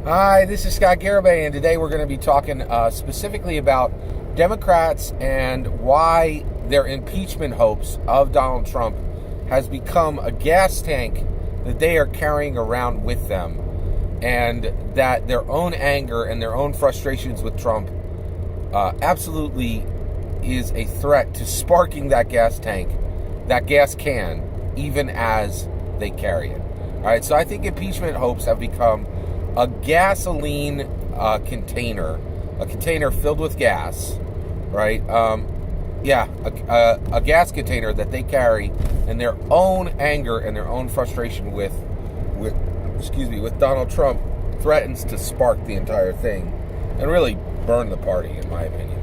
Hi, this is Scott Garibay, and today we're going to be talking specifically about Democrats and why their impeachment hopes of Donald Trump has become a gas tank that they are carrying around with them, and that their own anger and their own frustrations with Trump absolutely is a threat to sparking that gas tank, that gas can, even as they carry it. All right, so I think impeachment hopes have become a gasoline container, a container filled with gas, right? A gas container that they carry, and their own anger and their own frustration with Donald Trump threatens to spark the entire thing and really burn the party, in my opinion.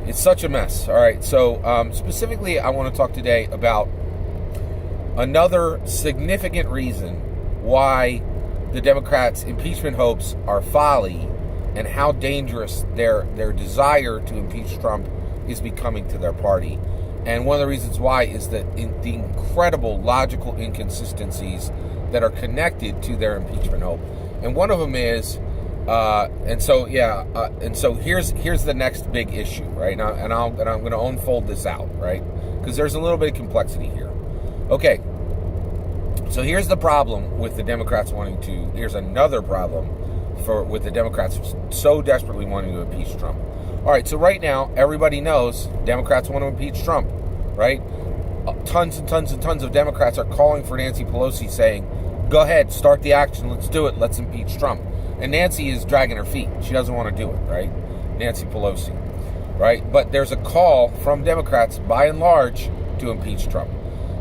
It's such a mess. All right, so specifically, I want to talk today about another significant reason why the Democrats' impeachment hopes are folly, and how dangerous their desire to impeach Trump is becoming to their party. And one of the reasons why is that the incredible logical inconsistencies that are connected to their impeachment hope. And one of them is, and so here's the next big issue, right? And I'm going to unfold this out, right? Because there's a little bit of complexity here. Okay. So here's the problem with the Democrats here's another problem with the Democrats so desperately wanting to impeach Trump. All right, so right now, everybody knows Democrats want to impeach Trump, right? Tons and tons and tons of Democrats are calling for Nancy Pelosi, saying, go ahead, start the action, let's do it, let's impeach Trump. And Nancy is dragging her feet. She doesn't want to do it, right? Nancy Pelosi, right? But there's a call from Democrats, by and large, to impeach Trump.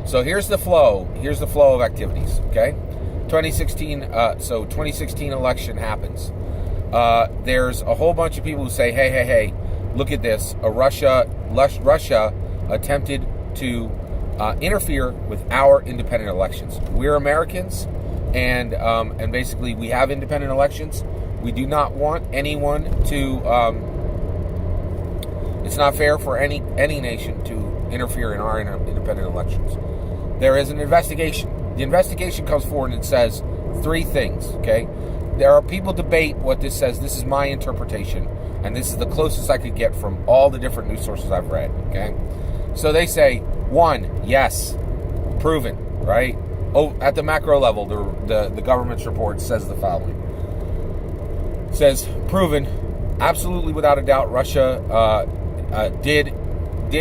So here's the flow. Here's the flow of activities. Okay, 2016. 2016 election happens. There's a whole bunch of people who say, "Hey, look at this. Russia attempted to interfere with our independent elections. We're Americans, and basically we have independent elections. We do not want anyone to. It's not fair for any nation to interfere in our independent elections." There is an investigation. The investigation comes forward and it says three things, okay? There are people debate what this says. This is my interpretation, and this is the closest I could get from all the different news sources I've read, okay? So they say, one, yes, proven, right? Oh, at the macro level, the government's report says the following. It says, proven, absolutely without a doubt, Russia did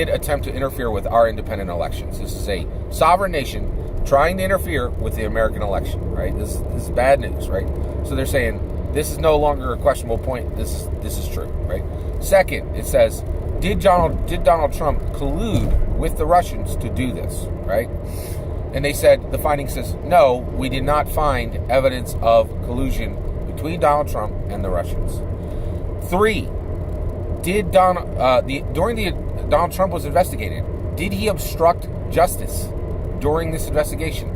attempt to interfere with our independent elections. This is a sovereign nation trying to interfere with the American election, right? This is bad news, right? So they're saying this is no longer a questionable point. This is true, right? Second, it says, did Donald Trump collude with the Russians to do this, right? And they said, the finding says, no, we did not find evidence of collusion between Donald Trump and the Russians. Three, Donald Trump was investigated, did he obstruct justice during this investigation?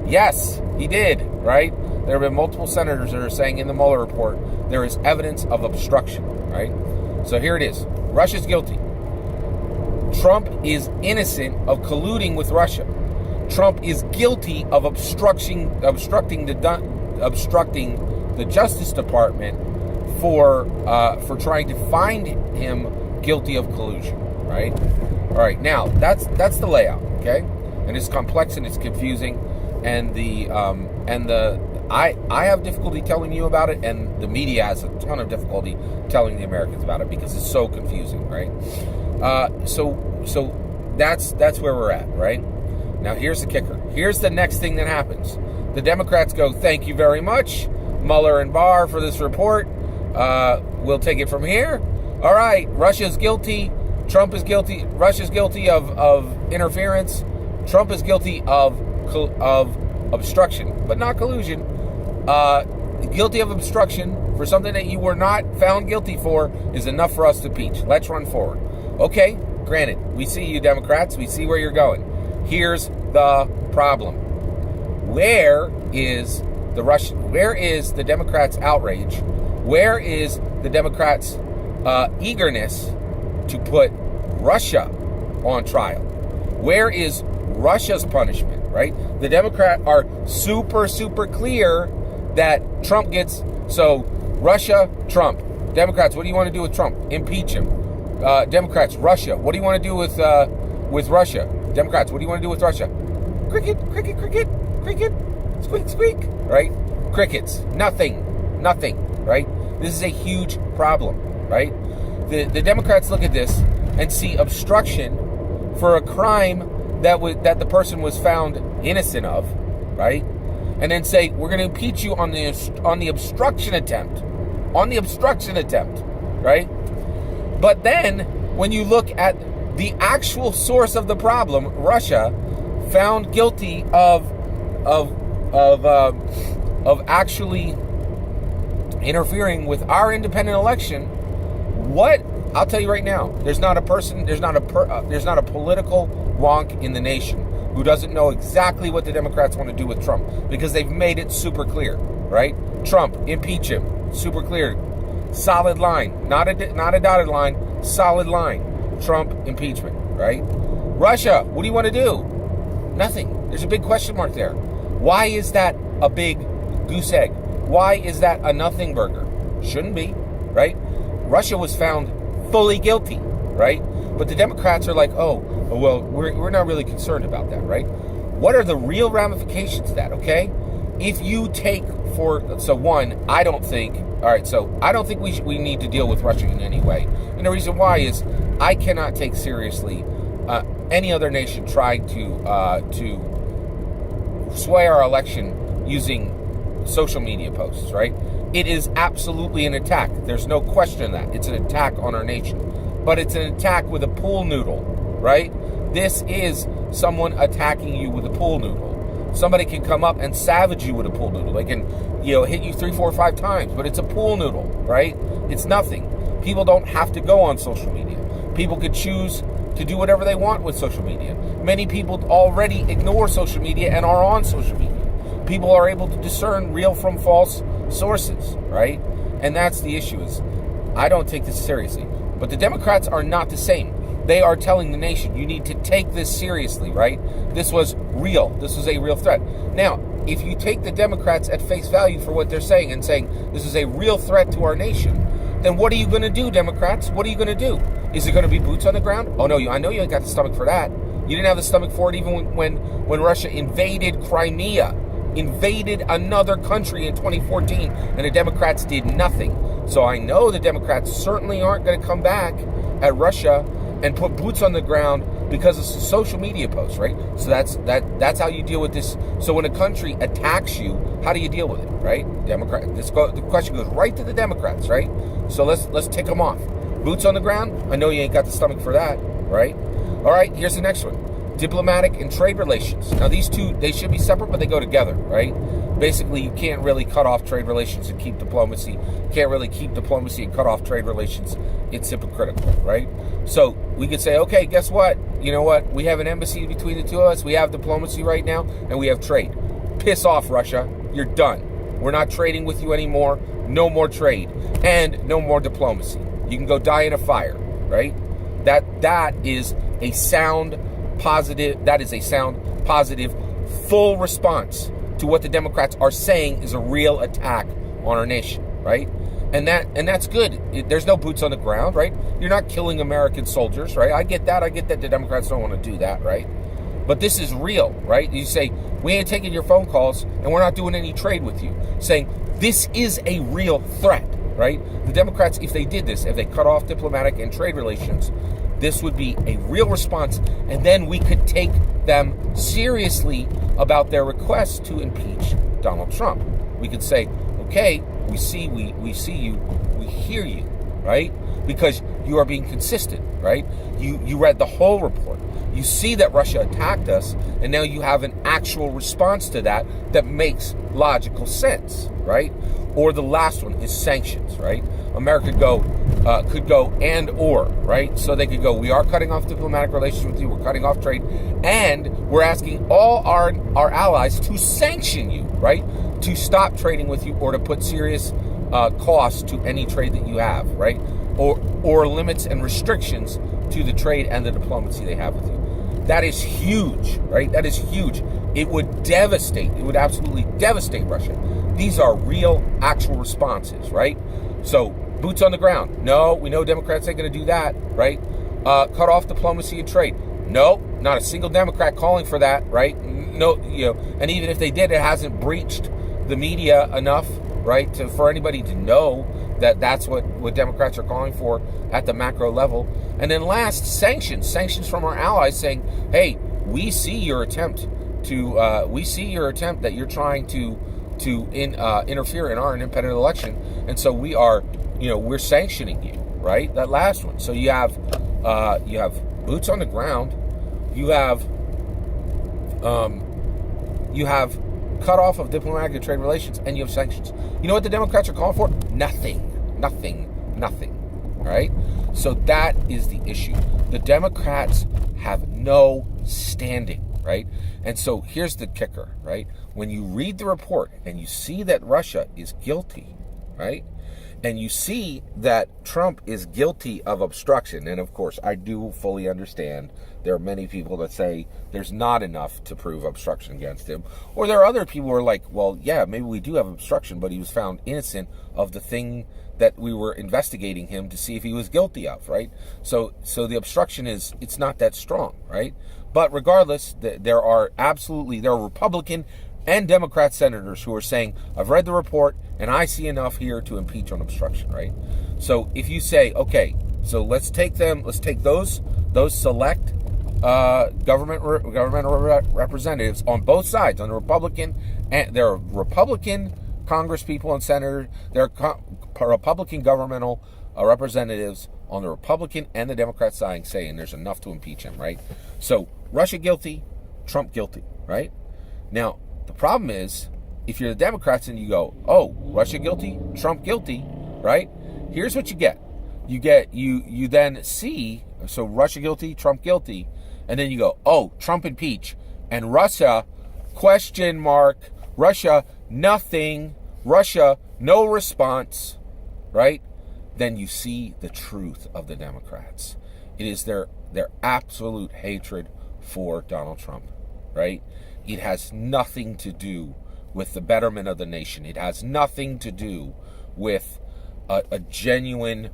Yes, he did, right? There have been multiple senators that are saying in the Mueller report there is evidence of obstruction, right? So here it is. Russia's guilty. Trump is innocent of colluding with Russia. Trump is guilty of obstructing the Justice Department for trying to find him guilty of collusion, right? All right, now that's the layout, okay? And it's complex and it's confusing, and I have difficulty telling you about it, and the media has a ton of difficulty telling the Americans about it because it's so confusing, right? So that's where we're at, right? Now here's the kicker. Here's the next thing that happens. The Democrats go, thank you very much, Mueller and Barr, for this report. We'll take it from here. All right, Russia's guilty. Trump is guilty. Russia's guilty of interference. Trump is guilty of obstruction, but not collusion. Guilty of obstruction for something that you were not found guilty for is enough for us to impeach. Let's run forward. Okay, granted, we see you Democrats. We see where you're going. Here's the problem. Where is the Democrats' outrage? Where is the Democrats' eagerness to put Russia on trial? Where is Russia's punishment, right? The Democrats are super, super clear that Trump gets, so Russia, Trump. Democrats, what do you want to do with Trump? Impeach him. Democrats, Russia. What do you want to do with Russia? Democrats, what do you want to do with Russia? Cricket, cricket, cricket, cricket. Squeak, squeak. Right? Crickets. Nothing. Nothing. Right? This is a huge problem. Right? The Democrats look at this and see obstruction for a crime that the person was found innocent of, right? And then say, we're going to impeach you on the obstruction attempt. On the obstruction attempt, right? But then, when you look at the actual source of the problem, Russia, found guilty of actually interfering with our independent election, what? I'll tell you right now, there's not a political wonk in the nation who doesn't know exactly what the Democrats want to do with Trump, because they've made it super clear, right? Trump, impeach him, super clear, solid line, not a dotted line, solid line. Trump, impeachment, right? Russia, what do you want to do? Nothing. There's a big question mark there. Why is that a big goose egg? Why is that a nothing burger? Shouldn't be, right? Russia was found fully guilty, right? But the Democrats are like, oh, well, we're not really concerned about that, right? What are the real ramifications of that, okay? If you take I don't think we need to deal with Russia in any way. And the reason why is I cannot take seriously any other nation trying to sway our election using social media posts, right? It is absolutely an attack. There's no question in that. It's an attack on our nation. But it's an attack with a pool noodle, right? This is someone attacking you with a pool noodle. Somebody can come up and savage you with a pool noodle. They can, hit you 3, 4, 5 times, but it's a pool noodle, right? It's nothing. People don't have to go on social media. People could choose to do whatever they want with social media. Many people already ignore social media and are on social media. People are able to discern real from false sources, right? And that's the issue, is I don't take this seriously. But the Democrats are not the same. They are telling the nation, you need to take this seriously, right? This was real. This was a real threat. Now, if you take the Democrats at face value for what they're saying and saying this is a real threat to our nation, then what are you going to do, Democrats? What are you going to do? Is it going to be boots on the ground? Oh, no, I know you ain't got the stomach for that. You didn't have the stomach for it even when Russia invaded Crimea, invaded another country in 2014, and the Democrats did nothing. So I know the Democrats certainly aren't going to come back at Russia and put boots on the ground because of social media posts, right? So that's how you deal with this. So when a country attacks you, how do you deal with it, right? The question goes right to the Democrats, right? So let's take them off. Boots on the ground. I know you ain't got the stomach for that, right? All right, here's the next one. Diplomatic and trade relations. Now these two, they should be separate, but they go together, right? Basically, you can't really cut off trade relations and keep diplomacy. You can't really keep diplomacy and cut off trade relations. It's hypocritical, right? So we could say, okay, guess what? You know what? We have an embassy between the two of us. We have diplomacy right now, and we have trade. Piss off, Russia. You're done. We're not trading with you anymore. No more trade. And no more diplomacy. You can go die in a fire, right? That is a sound, positive, full response to what the Democrats are saying is a real attack on our nation, right? And that's good. There's no boots on the ground, right? You're not killing American soldiers, right? I get that the Democrats don't want to do that, right? But this is real, right? You say, we ain't taking your phone calls and we're not doing any trade with you. Saying, this is a real threat, right? The Democrats, if they did this, if they cut off diplomatic and trade relations, this would be a real response, and then we could take them seriously about their request to impeach Donald Trump. We could say, okay, we see you, we hear you, right? Because you are being consistent, right? You read the whole report. You see that Russia attacked us, and now you have an actual response to that makes logical sense, right? Or the last one is sanctions, right? America could go and or, right? So they could go, we are cutting off diplomatic relations with you, we're cutting off trade, and we're asking all our allies to sanction you, right? To stop trading with you or to put serious costs to any trade that you have, right? Or limits and restrictions to the trade and the diplomacy they have with you. That is huge, right? That is huge. It would absolutely devastate Russia. These are real, actual responses, right? So, boots on the ground. No, we know Democrats ain't going to do that, right? Cut off diplomacy and trade. No, not a single Democrat calling for that, right? No, and even if they did, it hasn't breached the media enough, right, for anybody to know that that's what Democrats are calling for at the macro level. And then last, sanctions from our allies saying, hey, we see your attempt that you're trying to interfere in our independent election, and so we're sanctioning you, right? That last one. So you have boots on the ground, you have cut off of diplomatic and trade relations, and you have sanctions. You know what the Democrats are calling for? Nothing. All right? So that is the issue. The Democrats have no standing, right? And so here's the kicker, right? When you read the report and you see that Russia is guilty, right? And you see that Trump is guilty of obstruction. And of course, I do fully understand there are many people that say there's not enough to prove obstruction against him. Or there are other people who are like, well, yeah, maybe we do have obstruction, but he was found innocent of the thing that we were investigating him to see if he was guilty of, right? So the obstruction it's not that strong, right? But regardless, there are Republican and Democrat senators who are saying, I've read the report and I see enough here to impeach on obstruction, right? So if you say, okay, so let's take those select governmental representatives on both sides, on the Republican, and there are Republican Congress people and senators, there are Republican governmental representatives on the Republican and the Democrat side saying there's enough to impeach him, right? So Russia guilty, Trump guilty, right? Now, the problem is, if you're the Democrats and you go, oh, Russia guilty, Trump guilty, right? Here's what you get. You then see, so Russia guilty, Trump guilty, and then you go, oh, Trump impeach, and Russia, question mark, Russia, nothing, Russia, no response, right? Then you see the truth of the Democrats. It is their absolute hatred for Donald Trump, right? It has nothing to do with the betterment of the nation. It has nothing to do with a genuine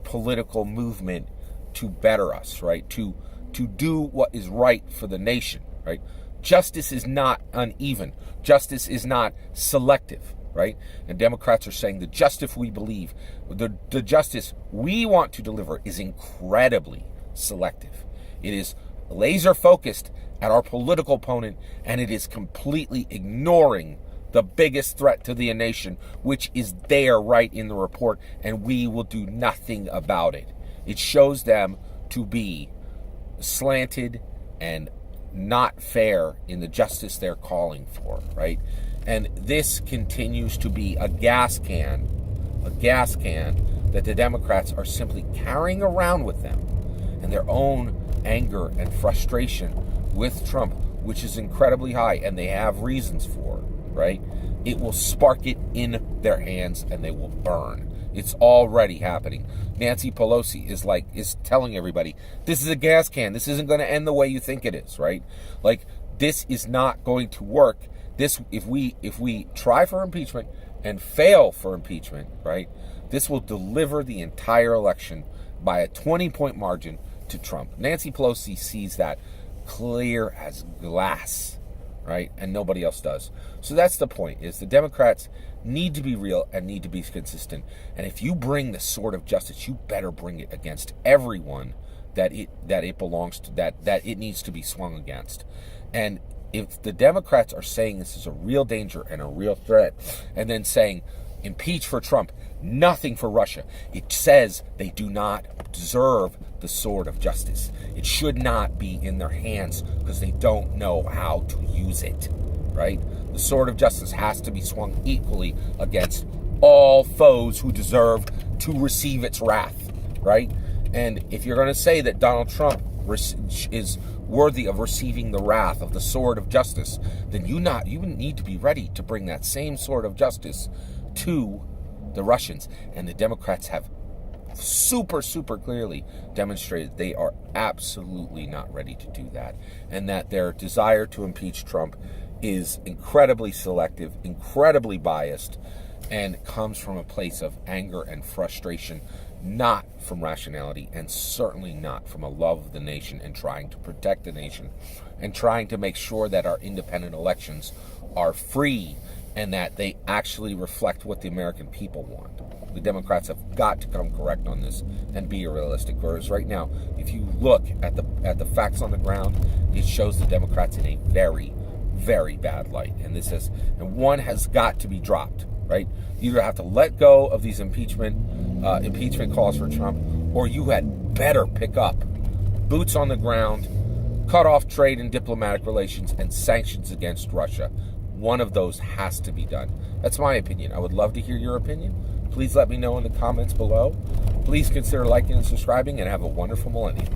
political movement to better us, right? To do what is right for the nation, right? Justice is not uneven. Justice is not selective, right? And Democrats are saying the justice we believe, the justice we want to deliver is incredibly selective. It is laser focused at our political opponent, and it is completely ignoring the biggest threat to the nation, which is there right in the report, and we will do nothing about it. It shows them to be slanted and not fair in the justice they're calling for, right? And this continues to be a gas can that the Democrats are simply carrying around with them, and their own anger and frustration with Trump, which is incredibly high, and they have reasons for, right? It will spark it in their hands and they will burn. It's already happening. Nancy Pelosi is telling everybody, this is a gas can. This isn't going to end the way you think it is, right? Like, this is not going to work. This, if we try for impeachment and fail for impeachment, right, this will deliver the entire election by a 20-point margin to Trump. Nancy Pelosi sees that clear as glass, right? And nobody else does. So that's the point, is the Democrats need to be real and need to be consistent. And if you bring the sword of justice, you better bring it against everyone that it belongs to, that it needs to be swung against. And if the Democrats are saying this is a real danger and a real threat, and then saying impeach for Trump, nothing for Russia, it says they do not deserve the sword of justice. It should not be in their hands because they don't know how to use it, right? The sword of justice has to be swung equally against all foes who deserve to receive its wrath, right? And if you're going to say that Donald Trump is worthy of receiving the wrath of the sword of justice, then you need to be ready to bring that same sword of justice to the Russians. And the Democrats have super clearly demonstrated they are absolutely not ready to do that, and that their desire to impeach Trump is incredibly selective, incredibly biased, and comes from a place of anger and frustration, not from rationality, and certainly not from a love of the nation and trying to protect the nation and trying to make sure that our independent elections are free and that they actually reflect what the American people want. The Democrats have got to come correct on this and be realistic. Whereas right now, if you look at the facts on the ground, it shows the Democrats in a very, very bad light. And one has got to be dropped, right? You either have to let go of these impeachment calls for Trump, or you had better pick up boots on the ground, cut off trade and diplomatic relations, and sanctions against Russia. One of those has to be done. That's my opinion. I would love to hear your opinion. Please let me know in the comments below. Please consider liking and subscribing, and have a wonderful millennium.